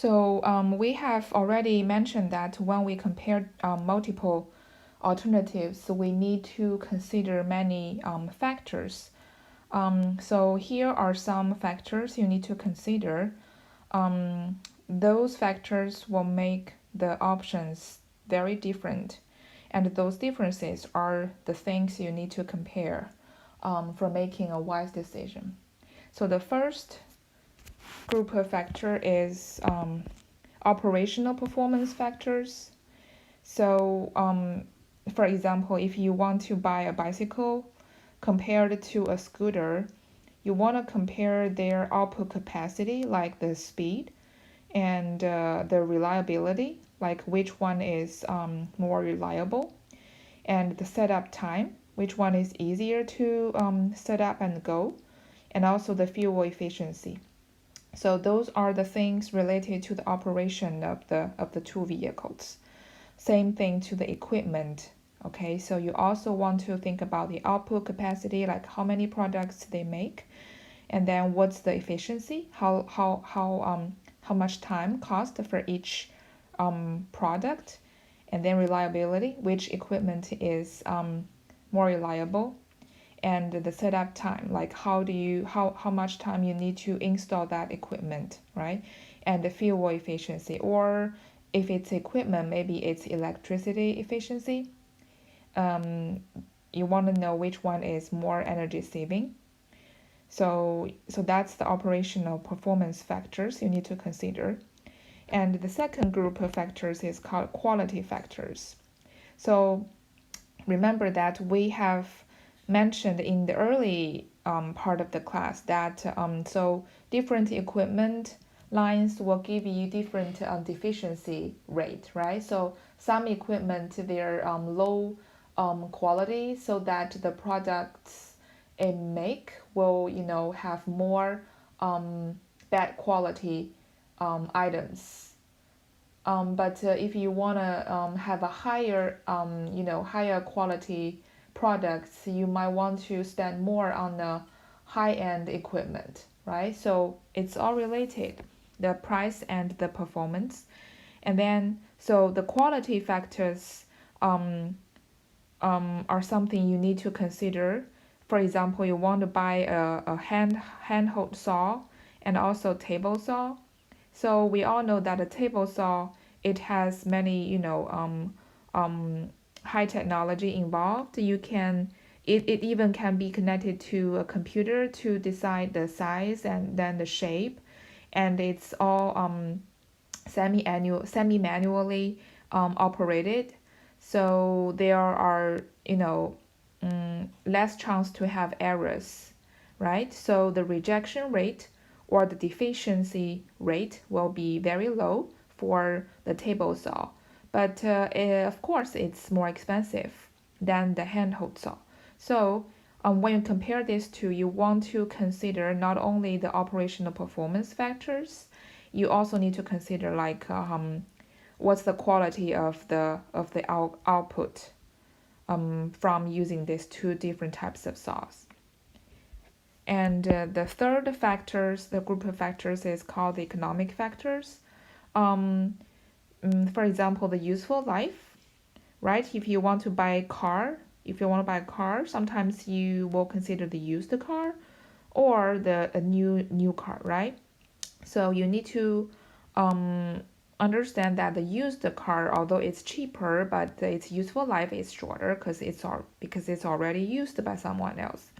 So we have already mentioned that when we compare multiple alternatives, we need to consider many factors. So here are some factors you need to consider. Those factors will make the options very different, and those differences are the things you need to compare for making a wise decision. So the first group of factor is operational performance factors. So, for example, if you want to buy a bicycle compared to a scooter, you want to compare their output capacity, like the speed, and the reliability, like which one is more reliable, and the setup time, which one is easier to set up and go, and also the fuel efficiency. So those are the things related to the operation of the two vehicles. Same thing to the equipment. Okay, so you also want to think about the output capacity, like how many products they make, and then what's the efficiency, how much time cost for each product, and then reliability, which equipment is more reliable, and the setup time, like how much time you need to install that equipment, right? And the fuel efficiency, or if it's equipment, maybe it's electricity efficiency. You want to know which one is more energy saving. So that's the operational performance factors you need to consider. And the second group of factors is called quality factors. So remember that we have mentioned in the early part of the class that so different equipment lines will give you different deficiency rate, right? So some equipment, they're low quality, so that the products it make will have more bad quality items. But if you want to have a higher quality products, you might want to spend more on the high-end equipment, right? So it's all related, the price and the performance. And then, so the quality factors are something you need to consider. For example, you want to buy a handhold saw and also table saw. So we all know that a table saw, it has many high technology involved. It even can be connected to a computer to decide the size and then the shape, and it's all semi manually operated. So there are less chance to have errors, right? So the rejection rate or the deficiency rate will be very low for the table saw, but of course it's more expensive than the handhold saw. So when you compare these two, you want to consider not only the operational performance factors, you also need to consider like what's the quality of the output from using these two different types of saws. And the third factors, the group of factors, is called the economic factors. Um, for example, the useful life, right? If you want to buy a car, sometimes you will consider the used car or a new car, right? So you need to understand that the used car, although it's cheaper, but its useful life is shorter because it's already used by someone else.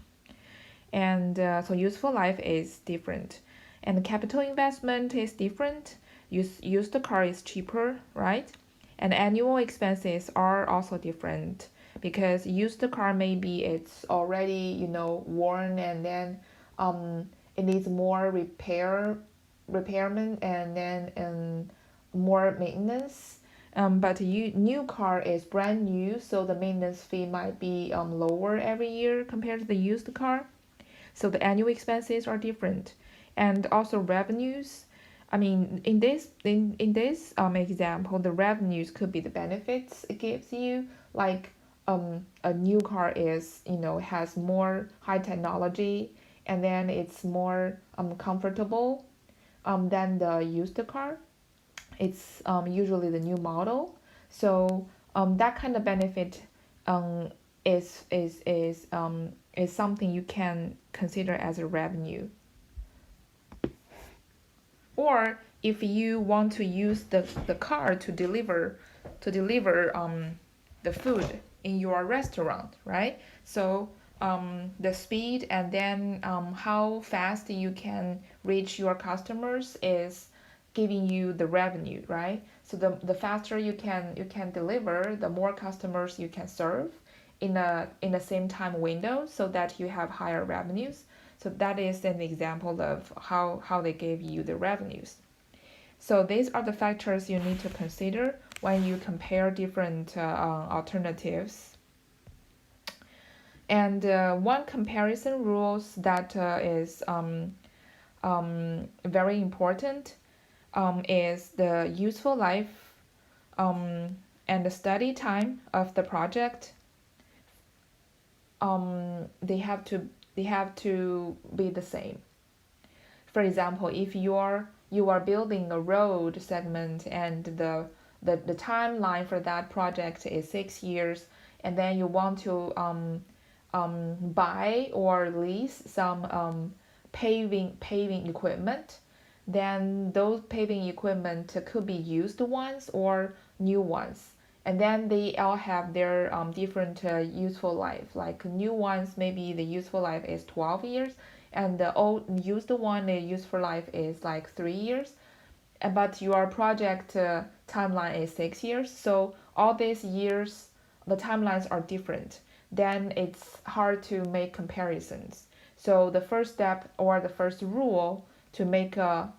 And so useful life is different, and the capital investment is different. Used car is cheaper, right? And annual expenses are also different, because used car, maybe it's already worn, and then it needs more repairment, and then more maintenance. But new car is brand new, so the maintenance fee might be lower every year compared to the used car. So the annual expenses are different, and also revenues. I mean, in this example, the revenues could be the benefits it gives you, like a new car is has more high technology, and then it's more comfortable than the used car. it's usually the new model. So that kind of benefit um, is something you can consider as a revenue. Or if you want to use the car to deliver the food in your restaurant, right? So the speed and then how fast you can reach your customers is giving you the revenue, right? So the faster you can deliver, the more customers you can serve in the same time window, so that you have higher revenues. So that is an example of how they gave you the revenues. So these are the factors you need to consider when you compare different alternatives. And one comparison rules that is very important is the useful life and the study time of the project. They have to be the same. For example, if you are building a road segment and the timeline for that project is 6 years, and then you want to buy or lease some paving equipment, then those paving equipment could be used ones or new ones. And then they all have their different useful life. Like new ones, maybe the useful life is 12 years, and the old used one, the useful life is like 3 years. But your project timeline is 6 years. So all these years, the timelines are different. Then it's hard to make comparisons. So the first step or the first rule to make a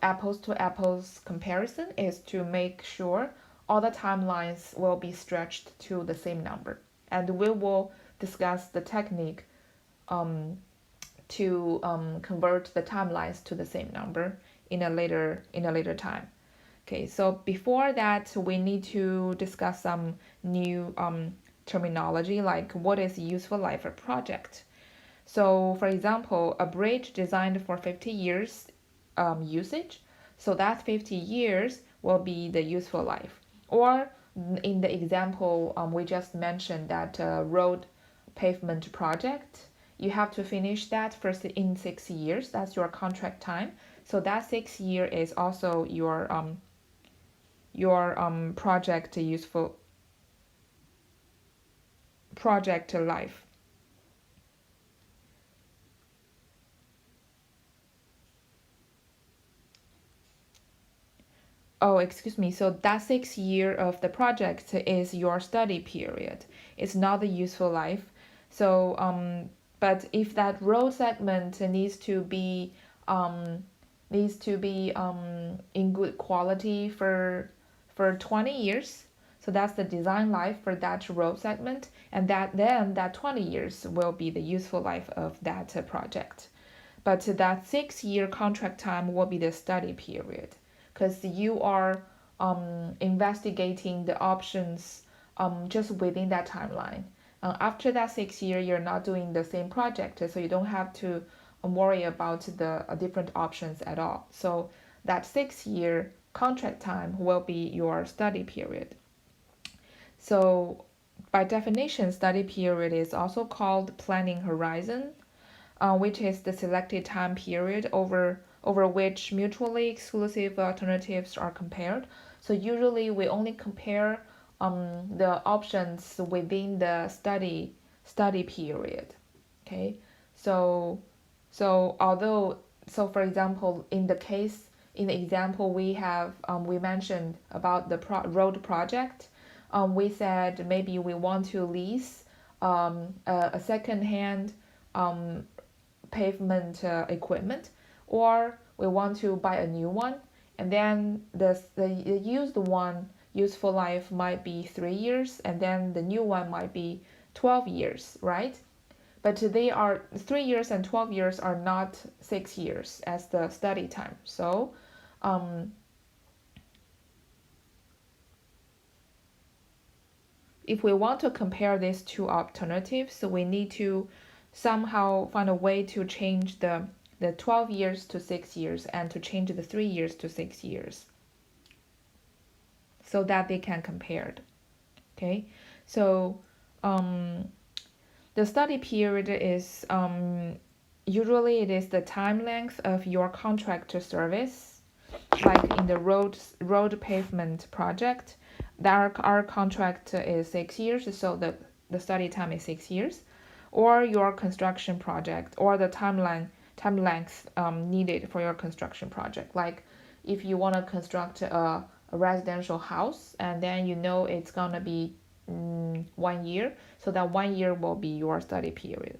apples to apples comparison is to make sure all the timelines will be stretched to the same number. And we will discuss the technique to convert the timelines to the same number in a later time. Okay, so before that, we need to discuss some new terminology, like what is useful life of project. So, for example, a bridge designed for 50 years usage, so that 50 years will be the useful life. Or in the example we just mentioned, that road pavement project, you have to finish that first in 6 years. That's your contract time. So that 6 year is also your project useful project life. Oh, excuse me. So that 6 year of the project is your study period. It's not the useful life. So but if that road segment needs to be in good quality for 20 years, so that's the design life for that road segment, and that 20 years will be the useful life of that project. But that 6 year contract time will be the study period, because you are investigating the options just within that timeline. After that 6 year, you're not doing the same project, so you don't have to worry about the different options at all. So that 6 year contract time will be your study period. So by definition, study period is also called planning horizon, which is the selected time period over which mutually exclusive alternatives are compared. So usually we only compare the options within the study period. Okay, so for example, in the example we mentioned about the road project, we said maybe we want to lease a second-hand pavement equipment, or we want to buy a new one, and then the used one useful life might be 3 years, and then the new one might be 12 years, right? But they are 3 years and 12 years are not 6 years as the study time. So if we want to compare these two alternatives, we need to somehow find a way to change the 12 years to 6 years, and to change the 3 years to 6 years. so that they can compare. Okay, so the study period is usually it is the time length of your contractor service, like in the road pavement project. Our contract is 6 years, so the study time is 6 years, or your construction project, or the time length needed for your construction project. Like if you want to construct a residential house, and then you know it's gonna be 1 year, so that 1 year will be your study period.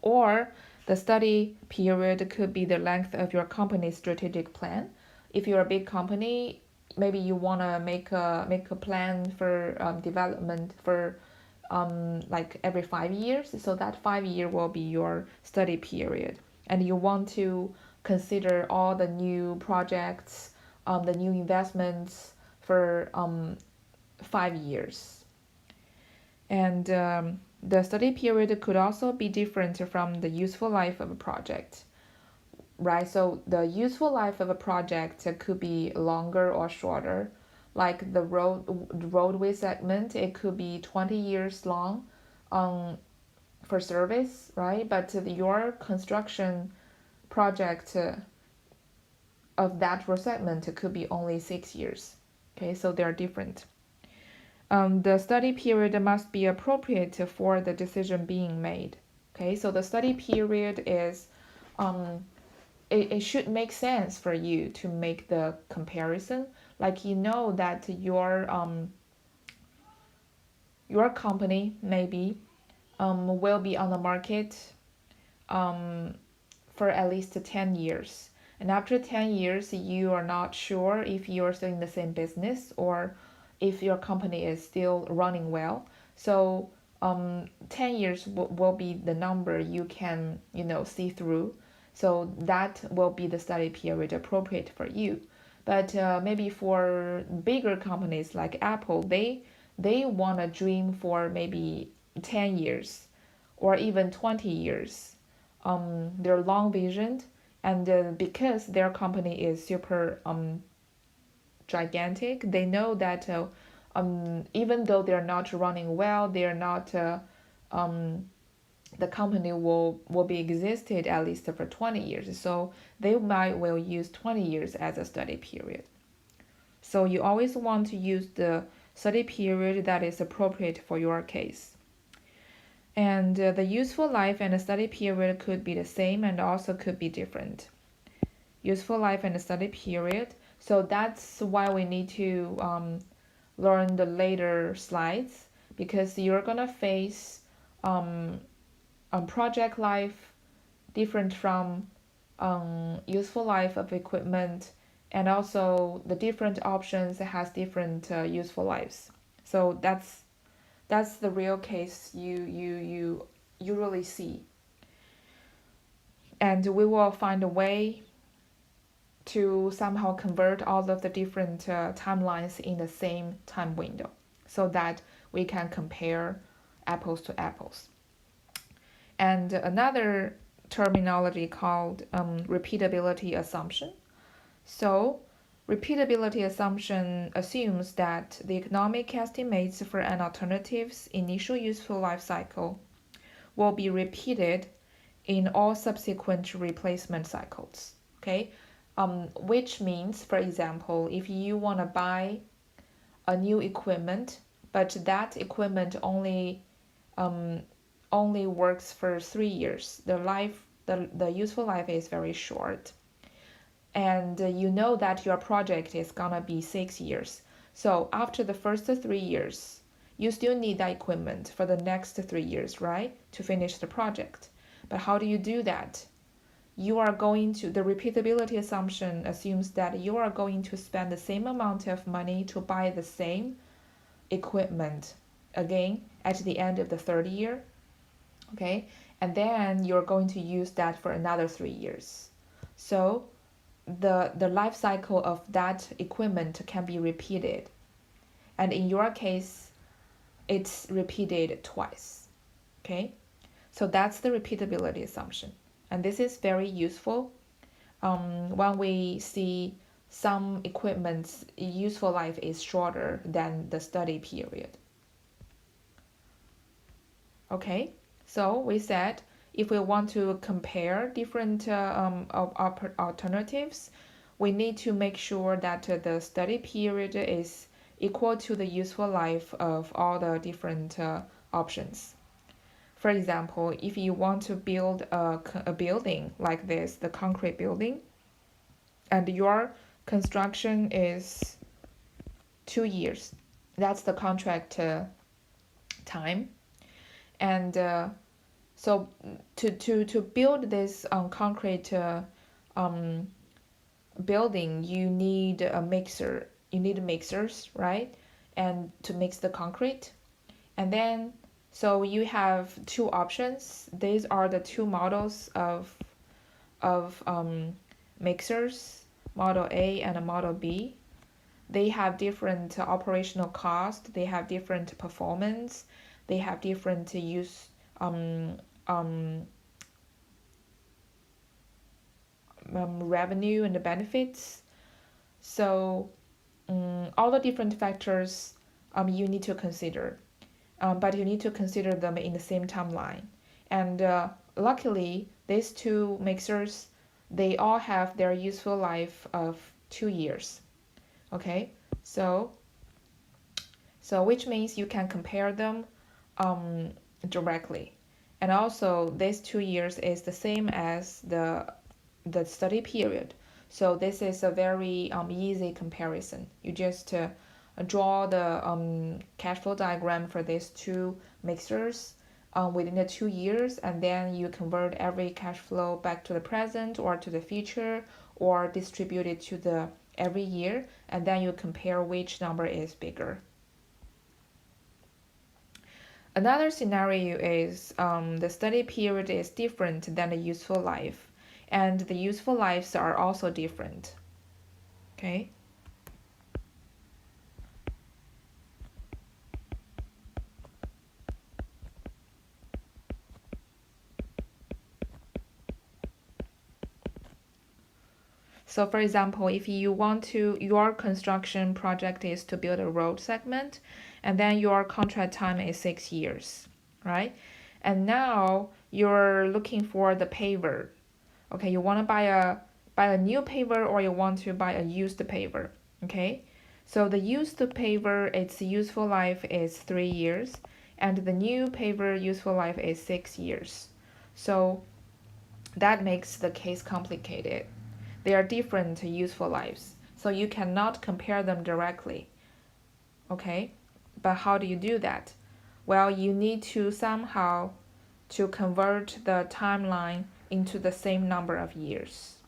Or the study period could be the length of your company's strategic plan. If you're a big company, maybe you want to make a plan for development for like every 5 years. So that 5 year will be your study period, and you want to consider all the new projects, the new investments for 5 years. And the study period could also be different from the useful life of a project, right? So the useful life of a project could be longer or shorter. Like the roadway segment, it could be 20 years long for service, right? But your construction project of that road segment could be only 6 years. Okay, so they're different. The study period must be appropriate for the decision being made. Okay, so the study period is, it should make sense for you to make the comparison. Like you know that your company maybe will be on the market for at least 10 years. And after 10 years, you are not sure if you're still in the same business or if your company is still running well. So 10 years will be the number you can, see through. So that will be the study period appropriate for you. But maybe for bigger companies like Apple, they want to dream for maybe 10 years or even 20 years. They're long visioned, and because their company is super gigantic, they know that even though they're not running well, they're not the company will be existed at least for 20 years. So they might will use 20 years as a study period. So you always want to use the study period that is appropriate for your case. And the useful life and the study period could be the same and also could be different. Useful life and the study period. So that's why we need to learn the later slides, because you're gonna face project life different from useful life of equipment, and also the different options has different useful lives. So that's the real case you usually see, and we will find a way to somehow convert all of the different timelines in the same time window so that we can compare apples to apples. And another terminology called repeatability assumption. So repeatability assumption assumes that the economic estimates for an alternative's initial useful life cycle will be repeated in all subsequent replacement cycles. Okay, which means, for example, if you want to buy a new equipment, but that equipment only works for 3 years, the useful life is very short, and you know that your project is gonna be 6 years. So after the first 3 years, you still need that equipment for the next 3 years, right, to finish the project. But how do you do that? You are going to, the repeatability assumption assumes that you are going to spend the same amount of money to buy the same equipment again at the end of the third year. Okay, and then you're going to use that for another 3 years. So the life cycle of that equipment can be repeated, and in your case it's repeated twice. Okay, so that's the repeatability assumption, and this is very useful when we see some equipment's useful life is shorter than the study period. Okay, so we said if we want to compare different alternatives, we need to make sure that the study period is equal to the useful life of all the different options. For example, if you want to build a building like this, the concrete building, and your construction is 2 years, that's the contract time. And so to build this concrete building, you need a mixer. You need mixers, right? And to mix the concrete. And then, so you have two options. These are the two models of mixers, Model A and Model B. They have different operational cost. They have different performance. They have different use revenue and the benefits. So all the different factors you need to consider, but you need to consider them in the same timeline. And luckily, these two mixers, they all have their useful life of 2 years. Okay, so which means you can compare them directly. And also, this 2 years is the same as the study period. So this is a very easy comparison. You just draw the cash flow diagram for these two mixers within the 2 years, and then you convert every cash flow back to the present or to the future, or distribute it to the every year, and then you compare which number is bigger. Another scenario is the study period is different than the useful life, and the useful lives are also different. Okay. So for example, if you want to, your construction project is to build a road segment, and then your contract time is 6 years, right? And now you're looking for the paver. Okay, you want to buy a new paver, or you want to buy a used paver. Okay, so the used paver, its useful life is 3 years, and the new paver useful life is 6 years. So that makes the case complicated. They are different useful lives, so you cannot compare them directly. Okay, but how do you do that? Well, you need to somehow to convert the timeline into the same number of years.